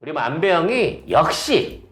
우리 만배영이 역시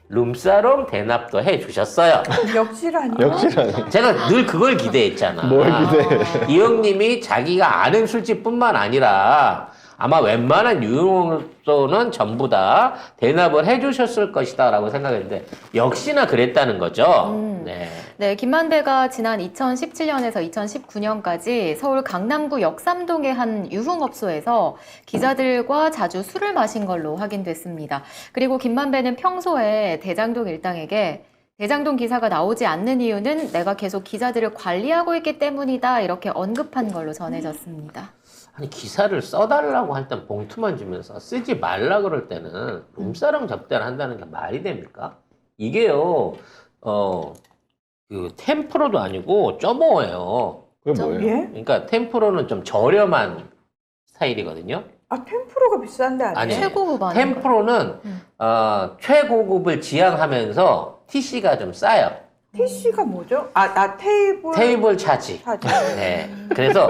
룸사롱 대납도 해주셨어요. 역시라니. 역시라니. 제가 늘 그걸 기대했잖아. 뭘 기대해. 이 형님이 자기가 아는 술집뿐만 아니라 아마 웬만한 유흥업소는 전부 다 대납을 해주셨을 것이다 라고 생각했는데 역시나 그랬다는 거죠. 네. 네, 김만배가 지난 2017년에서 2019년까지 서울 강남구 역삼동의 한 유흥업소에서 기자들과 자주 술을 마신 걸로 확인됐습니다. 그리고 김만배는 평소에 대장동 일당에게 대장동 기사가 나오지 않는 이유는 내가 계속 기자들을 관리하고 있기 때문이다 이렇게 언급한 걸로 전해졌습니다. 아니 기사를 써달라고 할 땐 봉투만 주면서 쓰지 말라 그럴 때는 룸사롱 접대를 한다는 게 말이 됩니까? 이게요 그 템프로도 아니고 점오예요. 그게 뭐예요? 예? 그러니까 템프로는 좀 저렴한 스타일이거든요. 아, 템프로가 비싼데 아니에요? 아니, 최고급 아닌가? 템프로는 최고급을 지향하면서 TC가 좀 싸요. TC가 뭐죠? 아, 테이블 차지. 차지. 네. 그래서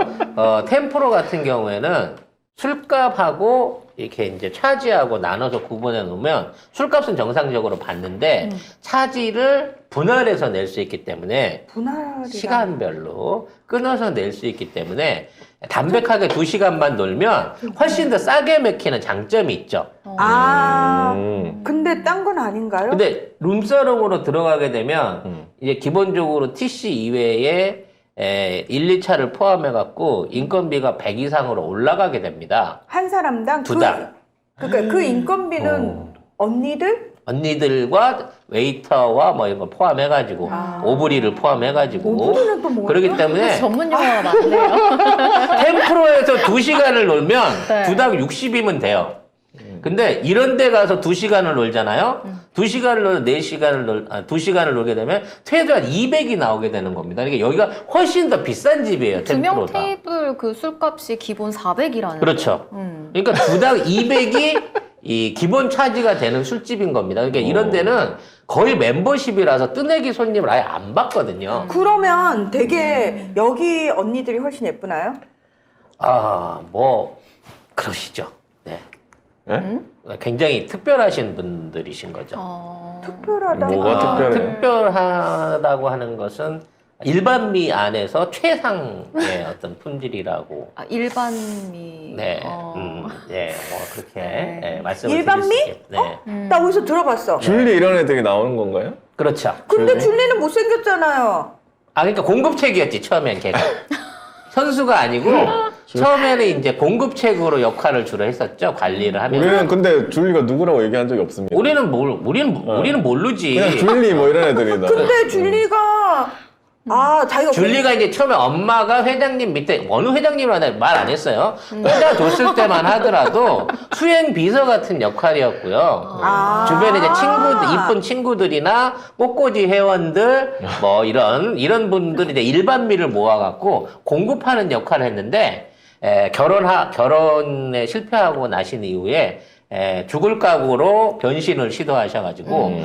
템프로 같은 경우에는 술값하고 이렇게 이제 차지하고 나눠서 구분해 놓으면 술값은 정상적으로 받는데 차지를 분할해서 낼 수 있기 때문에 분할이라. 시간별로 끊어서 낼 수 있기 때문에 담백하게 2시간만 놀면 훨씬 더 싸게 먹히는 장점이 있죠. 아, 음. 근데 딴 건 아닌가요? 근데 룸사롱으로 들어가게 되면 이제 기본적으로 TC 이외에 1, 2차를 포함해갖고 인건비가 100 이상으로 올라가게 됩니다. 한 사람당 두 달. 그러니까 그 인건비는 언니들? 언니들과 웨이터와 뭐 이런 거 포함해가지고 아. 오브리를 포함해가지고 오브리는 또 뭐예요? 그렇기 때문에 전문 용어가 많네요. 템프로에서 2시간을 놀면 네. 두당 60이면 돼요. 근데 이런 데 가서 2시간을 놀잖아요. 2시간을 놀 4시간을 2시간을 놀게 되면 최소한 200이 나오게 되는 겁니다. 그러니까 여기가 훨씬 더 비싼 집이에요. 두 명 템프로다. 테이블 그 술값이 기본 400이라는. 그렇죠. 그러니까 두당 200이 이 기본 차지가 되는 술집인 겁니다. 그러니까 이런 데는 거의 멤버십이라서 뜨내기 손님을 아예 안 받거든요. 그러면 되게 여기 언니들이 훨씬 예쁘나요? 뭐 그러시죠. 네. 굉장히 특별하신 분들이신 거죠. 특별하다. 뭐가 특별해요? 특별하다고 하는 것은 일반미 안에서 최상의 어떤 품질이라고. 일반미. 네, 네, 뭐 그렇게 네, 말씀을 일반미? 드릴 수 있겠- 네, 나 어디서 들어봤어. 줄리 이런 애들이 나오는 건가요? 그렇죠. 근데 줄리? 줄리는 못생겼잖아요. 그러니까 공급책이었지 처음엔 걔가 선수가 아니고 처음에는 이제 공급책으로 역할을 주로 했었죠 관리를 하면서. 우리는 근데 줄리가 누구라고 얘기한 적이 없습니다. 우리는 모르지. 그냥 줄리 뭐 이런 애들이다. 근데 줄리가 자기가 줄리가 이제 처음에 엄마가 회장님 밑에 어느 회장님이라고 말 안 했어요. 꽂아줬을 때만 하더라도 수행 비서 같은 역할이었고요. 주변에 이제 이쁜 친구들이나 꽃꽂이 회원들 뭐 이런 분들이 이제 일반미를 모아갖고 공급하는 역할을 했는데 결혼에 실패하고 나신 이후에 죽을 각오로 변신을 시도하셔가지고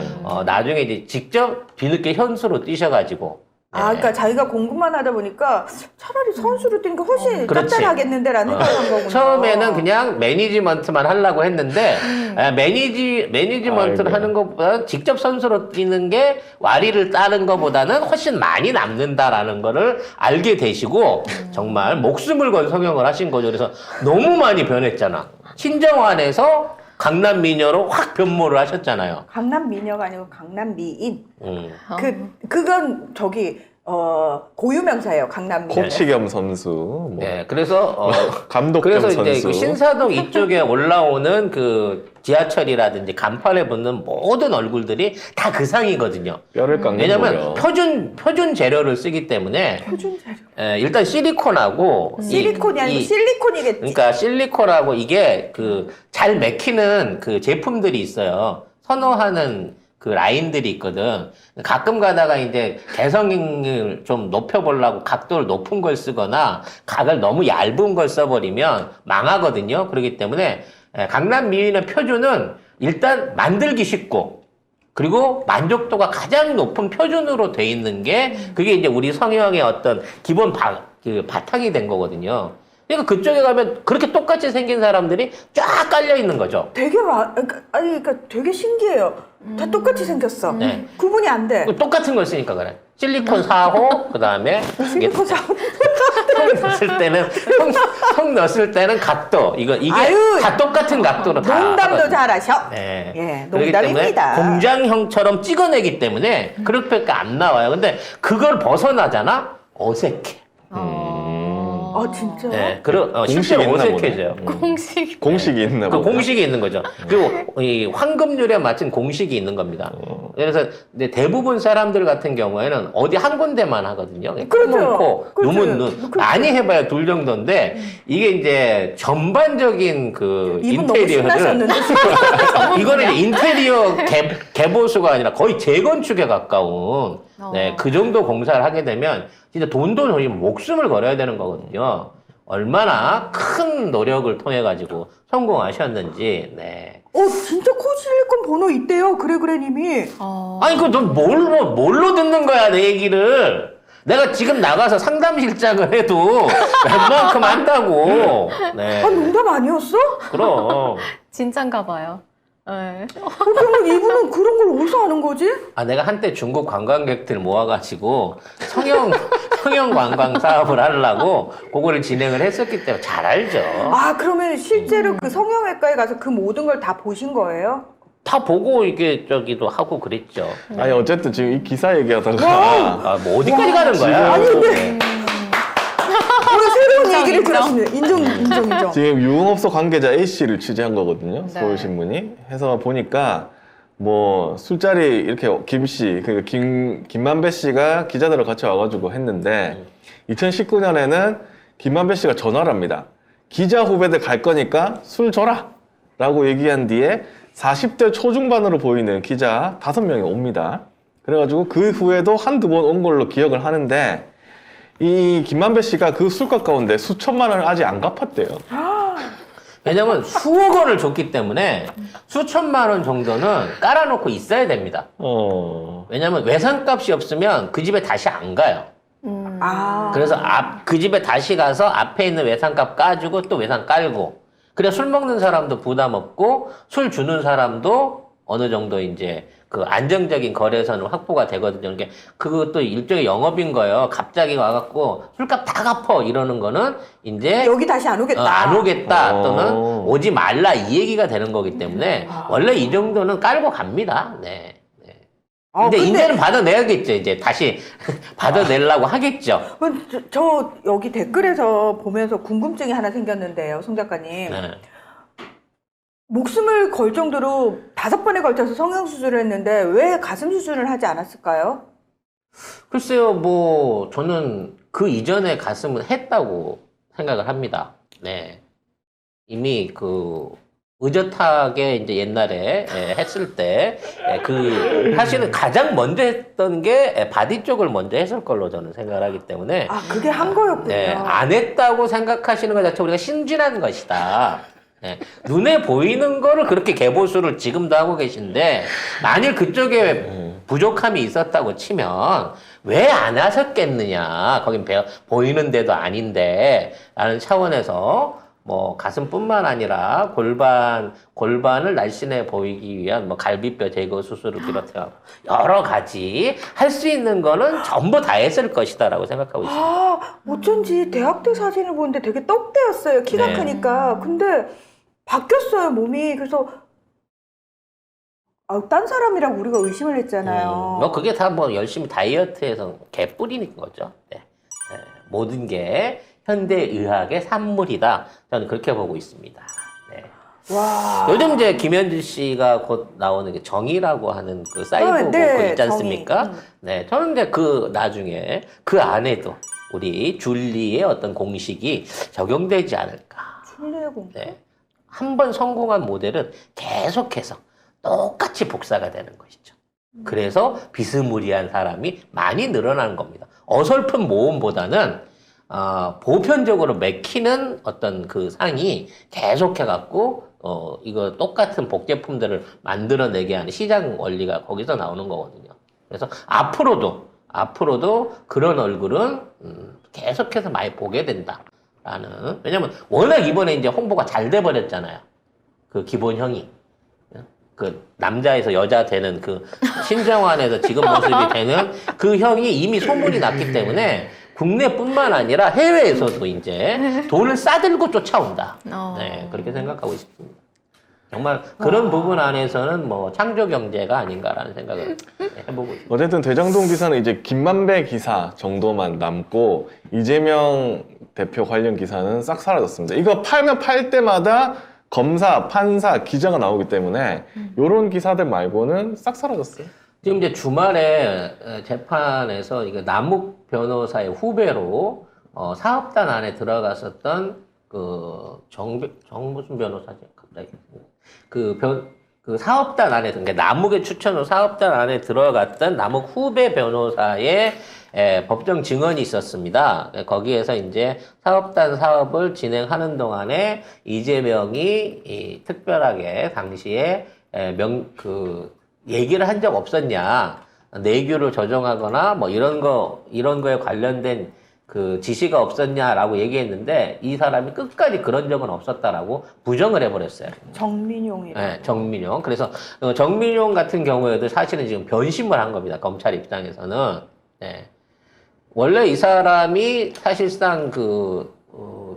나중에 이제 직접 뒤늦게 현수로 뛰셔가지고. 그러니까 자기가 공부만 하다 보니까 차라리 선수로 뛰는 게 훨씬 그렇지. 짭짤하겠는데라는 생각한 거구나. 처음에는 그냥 매니지먼트만 하려고 했는데 매니지먼트를 아이고. 하는 것보다 직접 선수로 뛰는 게 와리를 따는 것보다는 훨씬 많이 남는다라는 거를 알게 되시고 정말 목숨을 건 성형을 하신 거죠. 그래서 너무 많이 변했잖아. 신정환에서 강남 미녀로 확 변모를 하셨잖아요. 강남 미녀가 아니고 강남 미인. 음. 그건 저기 고유명사예요. 강남 미녀. 코치 겸 선수, 뭐 네, 그래서 감독 겸 그래서 선수. 이제 그 신사동 이쪽에 올라오는 그 지하철이라든지 간판에 붙는 모든 얼굴들이 다 그 상이거든요. 뼈를 깎는 왜냐면 거예요. 표준 재료를 쓰기 때문에 표준 재료. 일단 실리콘하고 실리콘이 아니고 실리콘이겠지. 그러니까 실리콘하고 이게 그 잘 맥히는 그 제품들이 있어요. 선호하는 그 라인들이 있거든. 가끔 가다가 이제 개성을 좀 높여보려고 각도를 높은 걸 쓰거나 각을 너무 얇은 걸 써버리면 망하거든요. 그렇기 때문에 강남 미인의 표준은 일단 만들기 쉽고 그리고 만족도가 가장 높은 표준으로 돼 있는 게 그게 이제 우리 성형의 어떤 기본 바탕이 된 거거든요. 그러니까 그쪽에 가면 그렇게 똑같이 생긴 사람들이 쫙 깔려 있는 거죠. 되게 그러니까 되게 신기해요. 다 똑같이 생겼어. 네. 구분이 안 돼. 똑같은 걸 쓰니까 그래. 실리콘 4호, 그 다음에 실리콘 사고. 통 넣었을 때는 각도. 이게 아유, 다 똑같은 각도로 다. 농담도 하거든요. 잘하셔. 네. 예, 그렇기 농담입니다. 때문에 공장형처럼 찍어내기 때문에 그렇게밖에 안 나와요. 근데 그걸 벗어나잖아? 어색해. 진짜? 네. 실제로 공식이 있나 어색해져요. 공식이 있나 그 보다. 공식이 있는 거죠. 그리고 이 황금률에 맞춘 공식이 있는 겁니다. 그래서 이제 대부분 사람들 같은 경우에는 어디 한 군데만 하거든요. 그렇죠. 코는 코, 그렇죠. 눈은 눈. 그렇죠. 많이 해봐야 둘 정도인데 이게 이제 전반적인 그 이분 너무 인테리어를 신나셨는데. 이거는 이제 인테리어 개보수가 아니라 거의 재건축에 가까운 네, 그 정도 공사를 하게 되면 진짜 돈도 저희 목숨을 걸어야 되는 거거든요. 얼마나 큰 노력을 통해 가지고 성공하셨는지. 네. 진짜 코실리콘 번호 있대요. 그래님이. 아니 그너 뭘로 듣는 거야 내 얘기를? 내가 지금 나가서 상담실장을 해도 웬만큼 한다고. 네. 농담 아니었어? 그럼. 진짠가 봐요. 네. 그러면 이분은 그런 걸 어디서 아는 거지? 내가 한때 중국 관광객들 모아가지고 성형 관광 사업을 하려고 그거를 진행을 했었기 때문에 잘 알죠. 그러면 실제로 그 성형외과에 가서 그 모든 걸 다 보신 거예요? 다 보고 이게 저기도 하고 그랬죠. 아니 어쨌든 지금 이 기사 얘기하다가 뭐 어디까지 가는 거야? 아니, 근데- 오늘 새로운 얘기를 인정. 들었습니다. 인정. 지금 유흥업소 관계자 A 씨를 취재한 거거든요. 네. 서울신문이 해서 보니까 뭐 술자리 이렇게 김 씨, 그 김만배 씨가 기자들을 같이 와가지고 했는데 2019년에는 김만배 씨가 전화를 합니다. 기자 후배들 갈 거니까 술 줘라 라고 얘기한 뒤에 40대 초중반으로 보이는 기자 5명이 옵니다. 그래가지고 그 후에도 한두 번 온 걸로 기억을 하는데 이 김만배 씨가 그 술값 가운데 수천만 원을 아직 안 갚았대요. 왜냐면 수억 원을 줬기 때문에 수천만 원 정도는 깔아놓고 있어야 됩니다. 왜냐면 외상값이 없으면 그 집에 다시 안 가요. 그래서 그 집에 다시 가서 앞에 있는 외상값 까주고 또 외상 깔고. 그래 술 먹는 사람도 부담 없고 술 주는 사람도 어느 정도 이제 그 안정적인 거래선은 확보가 되거든요. 이게 그것도 일종의 영업인 거예요. 갑자기 와갖고 술값 다 갚어 이러는 거는 이제 여기 다시 안 오겠다. 안 오겠다 또는 오지 말라 이 얘기가 되는 거기 때문에 원래 이 정도는 깔고 갑니다. 네. 근데 이제는 받아내야겠죠. 이제 다시 받아내려고 하겠죠. 저 여기 댓글에서 보면서 궁금증이 하나 생겼는데요, 송 작가님. 네. 목숨을 걸 정도로 5번에 걸쳐서 성형수술을 했는데 왜 가슴 수술을 하지 않았을까요? 글쎄요, 뭐 저는 그 이전에 가슴은 했다고 생각을 합니다. 네. 이미 그 의젓하게 이제 옛날에 했을 때 사실은 가장 먼저 했던 게 바디 쪽을 먼저 했을 걸로 저는 생각을 하기 때문에 그게 한 거였군요. 네, 안 했다고 생각하시는 것 자체가 우리가 신진한 것이다. 네, 눈에 보이는 거를 그렇게 개보수를 지금도 하고 계신데 만일 그쪽에 부족함이 있었다고 치면 왜 안 하셨겠느냐. 거긴 보이는 데도 아닌데 라는 차원에서 뭐 가슴뿐만 아니라 골반을 날씬해 보이기 위한 뭐 갈비뼈 제거 수술을 비롯해 여러 가지 할 수 있는 거는 전부 다 했을 것이다라고 생각하고 있습니다. 어쩐지 대학 때 사진을 보는데 되게 떡대였어요. 키가 네. 크니까. 근데 바뀌었어요, 몸이. 그래서 딴 사람이라고 우리가 의심을 했잖아요. 뭐 그게 다 뭐 열심히 다이어트해서 개뿌리는 거죠. 네. 네. 모든 게 현대의학의 산물이다. 저는 그렇게 보고 있습니다. 네. 와. 요즘 이제 김현지 씨가 곧 나오는 게 정의라고 하는 그 사이보그 네, 있지 않습니까? 정의. 네. 저는 이제 그 나중에 그 안에도 우리 줄리의 어떤 공식이 적용되지 않을까. 줄리의 공식? 네. 한 번 성공한 모델은 계속해서 똑같이 복사가 되는 것이죠. 그래서 비스무리한 사람이 많이 늘어나는 겁니다. 어설픈 모험보다는 보편적으로 맥히는 어떤 그 상이 계속해갖고 이거 똑같은 복제품들을 만들어내게 하는 시장 원리가 거기서 나오는 거거든요. 그래서 앞으로도 그런 얼굴은 계속해서 많이 보게 된다. 라는. 왜냐면 워낙 이번에 이제 홍보가 잘 돼버렸잖아요. 그 기본형이. 그 남자에서 여자 되는 그 신정환에서 지금 모습이 되는 그 형이 이미 소문이 났기 때문에 국내뿐만 아니라 해외에서도 이제 돈을 싸들고 쫓아온다. 네, 그렇게 생각하고 있습니다. 정말 그런 부분 안에서는 뭐 창조 경제가 아닌가라는 생각을 해보고 있습니다. 어쨌든 대장동 기사는 이제 김만배 기사 정도만 남고 이재명 대표 관련 기사는 싹 사라졌습니다. 이거 팔면 팔 때마다 검사, 판사, 기자가 나오기 때문에 이런 기사들 말고는 싹 사라졌어요. 지금 이제 주말에 재판에서 이거 남욱 변호사의 후배로 사업단 안에 들어갔었던 그 무슨 변호사죠? 갑자기 그 사업단 안에 그러니까 남욱의 추천으로 사업단 안에 들어갔던 남욱 후배 변호사의 법정 증언이 있었습니다. 거기에서 이제 사업단 사업을 진행하는 동안에 이재명이 특별하게 당시에 얘기를 한 적 없었냐, 내규를 조정하거나 뭐 이런 거에 관련된 그 지시가 없었냐라고 얘기했는데 이 사람이 끝까지 그런 적은 없었다라고 부정을 해버렸어요. 정민용이라고. 네, 정민용. 그래서 정민용 같은 경우에도 사실은 지금 변심을 한 겁니다. 검찰 입장에서는. 네. 원래 이 사람이 사실상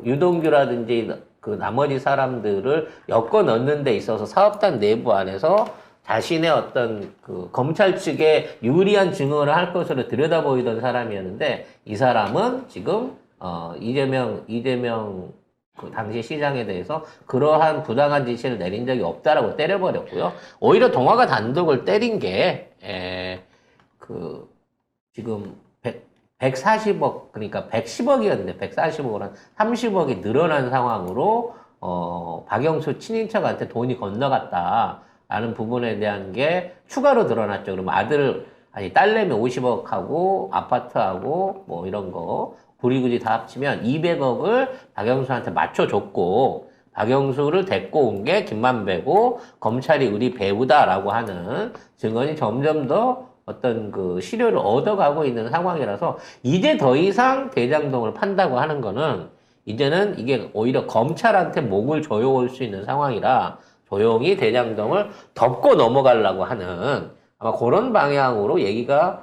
유동규라든지 그 나머지 사람들을 엮어 넣는 데 있어서 사업단 내부 안에서 자신의 어떤 그 검찰 측에 유리한 증언을 할 것으로 들여다보이던 사람이었는데 이 사람은 지금 이재명 그 당시 시장에 대해서 그러한 부당한 지시를 내린 적이 없다라고 때려버렸고요. 오히려 동아가 단독을 때린 게 지금 140억, 그러니까 110억이었는데 140억으로 한 30억이 늘어난 상황으로 박영수 친인척한테 돈이 건너갔다라는 부분에 대한 게 추가로 드러났죠. 그러면 딸내미 50억하고 아파트하고 뭐 이런 거 구리구리 다 합치면 200억을 박영수한테 맞춰줬고 박영수를 데리고 온 게 김만배고 검찰이 우리 배우다라고 하는 증언이 점점 더 어떤 그 시료를 얻어가고 있는 상황이라서 이제 더 이상 대장동을 판다고 하는 거는 이제는 이게 오히려 검찰한테 목을 조여올 수 있는 상황이라 조용히 대장동을 덮고 넘어가려고 하는 아마 그런 방향으로 얘기가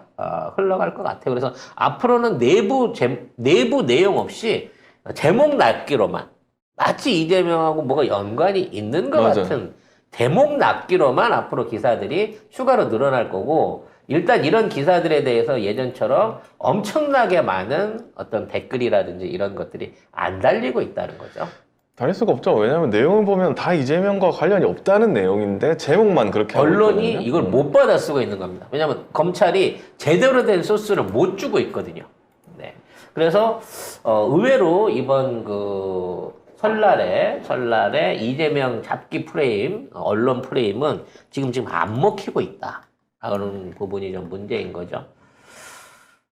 흘러갈 것 같아요. 그래서 앞으로는 내부 내용 없이 제목 낚기로만 마치 이재명하고 뭐가 연관이 있는 것 맞아. 같은 대목 낚기로만 앞으로 기사들이 추가로 늘어날 거고 일단 이런 기사들에 대해서 예전처럼 엄청나게 많은 어떤 댓글이라든지 이런 것들이 안 달리고 있다는 거죠. 다를 수가 없죠. 왜냐하면 내용을 보면 다 이재명과 관련이 없다는 내용인데 제목만 그렇게 하고 언론이 있거든요. 이걸 못 받아 쓰고 있는 겁니다. 왜냐하면 검찰이 제대로 된 소스를 못 주고 있거든요. 네. 그래서 의외로 이번 그 설날에 이재명 잡기 프레임, 언론 프레임은 지금 안 먹히고 있다. 그런 부분이 좀 문제인 거죠.